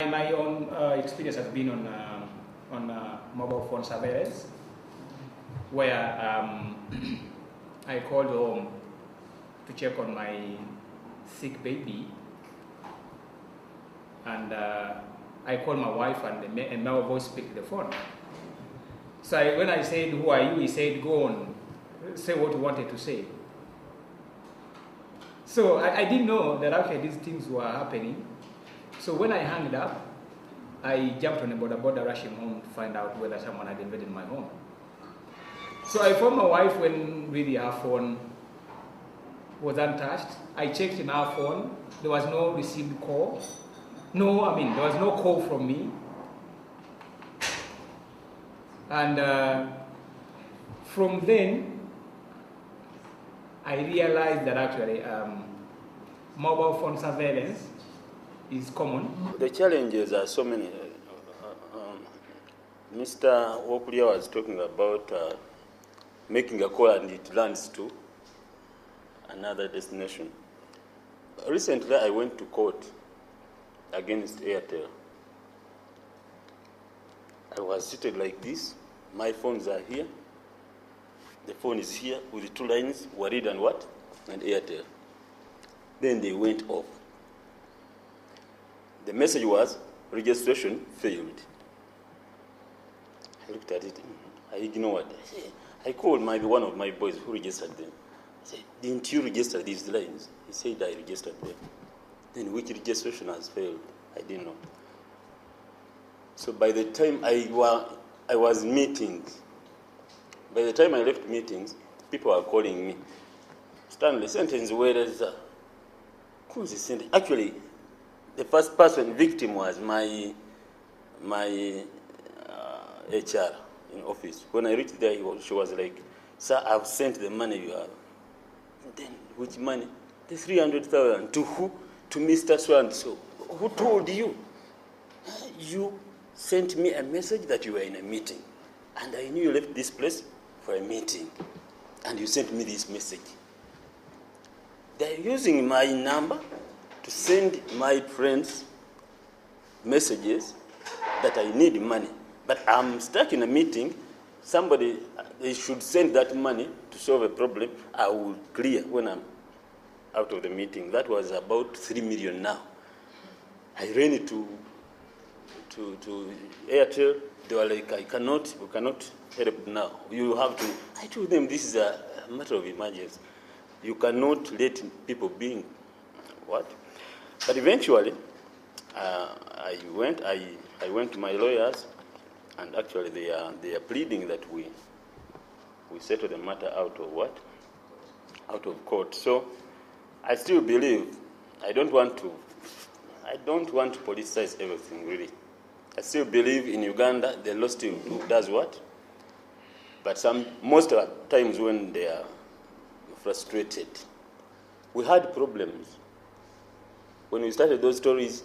my own experience has been on mobile phone surveillance, where I called home to check on my sick baby, and I called my wife, and my voice picked the phone. So when I said, "Who are you?" he said, "Go on, say what you wanted to say." So I didn't know that actually these things were happening. So when I hung it up, I jumped on a border rushing home to find out whether someone had invaded my home. So I phoned my wife when really her phone was untouched. I checked in her phone. There was no received call. There was no call from me. And from then, I realized that actually mobile phone surveillance is common. The challenges are so many. Mr. Wokulia was talking about making a call and it lands to another destination. Recently, I went to court against Airtel. I was seated like this. My phones are here. The phone is here with the two lines, Warid and what? And Airtel. Then they went off. The message was, registration failed. I looked at it. I ignored. I called one of my boys who registered them. I said, "Didn't you register these lines?" He said, "I registered them." Then which registration has failed? I didn't know. So by the time I was meetings, by the time I left meetings, people are calling me. Stanley, sentence where is who's the sentence? Actually, the first victim was my HR in office. When I reached there, she was like, "Sir, I've sent the money you have." Then, which money? The 300,000. To who? To Mr. So-and-so. Who told you? You sent me a message that you were in a meeting. And I knew you left this place for a meeting. And you sent me this message. They're using my number to send my friends messages that I need money. But I'm stuck in a meeting. They should send that money to solve a problem. I will clear when I'm out of the meeting. That was about 3 million now. I ran it to Airtel. They were like, we cannot help now. You have to. I told them this is a matter of emergency. You cannot let people being what? But eventually, I went to my lawyers, and actually they are pleading that we settle the matter out of what? Out of court. So I still believe I don't want to politicize everything really. I still believe in Uganda the law still does what? But most of the times when they are frustrated, we had problems. When we started those stories,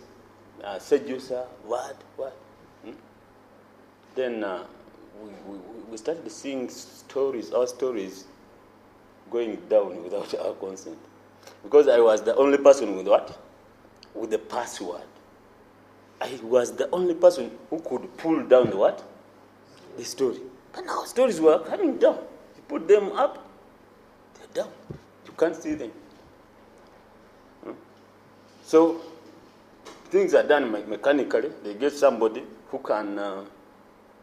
seducer, what? Then we started seeing our stories going down without our consent. Because I was the only person with what? With the password. I was the only person who could pull down the what? The story. But now stories were coming down. You put them up, they're down. You can't see them. So things are done mechanically. They get somebody who can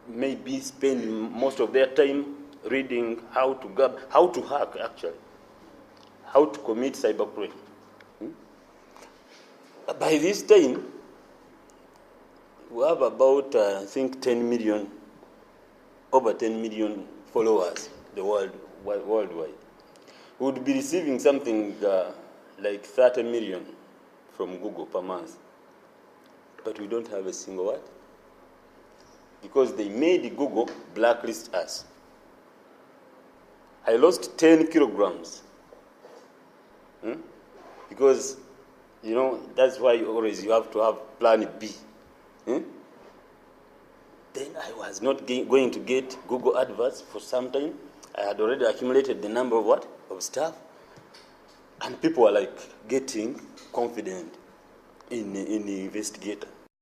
maybe spend most of their time reading how to hack actually, how to commit cybercrime. By this time, we have about I think over 10 million followers worldwide. We would be receiving something like 30 million from Google per month. But we don't have a single what? Because they made Google blacklist us. I lost 10 kilograms. Because, that's why always you have to have plan B. Then I was not going to get Google adverts for some time. I had already accumulated the number of what? Of staff. And people were like getting confident in the investigator.